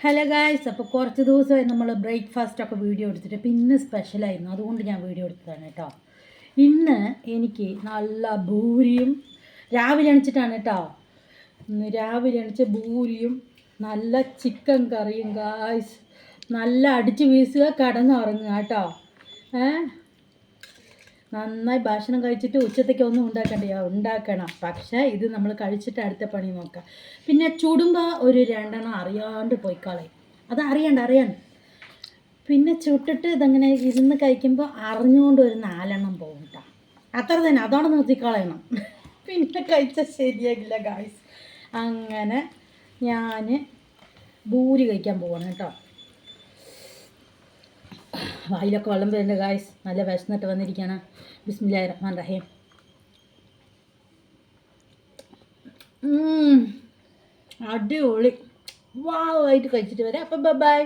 Hello guys, അപ്പോൾ കുറച്ച് ദിവസമായി നമ്മൾ ബ്രേക്ക്ഫാസ്റ്റൊക്കെ വീഡിയോ എടുത്തിട്ട് പിന്നെ സ്പെഷ്യലായിരുന്നു, അതുകൊണ്ട് ഞാൻ വീഡിയോ എടുത്തതാണ് കേട്ടോ. ഇന്ന് എനിക്ക് നല്ല ഭൂരിയും രാവിലെ എണിച്ചിട്ടാണ് കേട്ടോ. രാവിലെ എണിച്ച് ഭൂരിയും നല്ല ചിക്കൻ കറിയും ഗായ്സ്. നല്ല അടിച്ച് വീസുക, കിടന്നുറങ്ങുക കേട്ടോ. നന്നായി ഭക്ഷണം കഴിച്ചിട്ട് ഉച്ചത്തേക്ക് ഒന്നും ഉണ്ടാക്കണം. പക്ഷേ ഇത് നമ്മൾ കഴിച്ചിട്ട് അടുത്ത പണി നോക്കാം. പിന്നെ ചുടുമ്പോൾ ഒരു 2 എണ്ണം അറിയാണ്ട് പോയി കളയും. അത് അറിയണ്ട. പിന്നെ ചുട്ടിട്ട് ഇതങ്ങനെ ഇരുന്ന് കഴിക്കുമ്പോൾ അറിഞ്ഞുകൊണ്ട് ഒരു 4 എണ്ണം പോകും കേട്ടോ. അത്ര തന്നെ, അതോടെ നിർത്തിക്കളയണം. പിന്നെ കഴിച്ചാൽ ശരിയാകില്ല ഗായ്സ്. അങ്ങനെ ഞാൻ ഭൂരി കഴിക്കാൻ പോവാണ് കേട്ടോ. വായിലൊക്കെ വെള്ളം വരുന്നുണ്ട് ഗായ്സ്. നല്ല വിശന്നിട്ട് വന്നിരിക്കുകയാണ്. ബിസ്മില്ലാഹിർ റഹ്മാനിർ റഹീം. അടിപൊളി വാവായിട്ട് കഴിച്ചിട്ട് വരാം. അപ്പം ബൈ.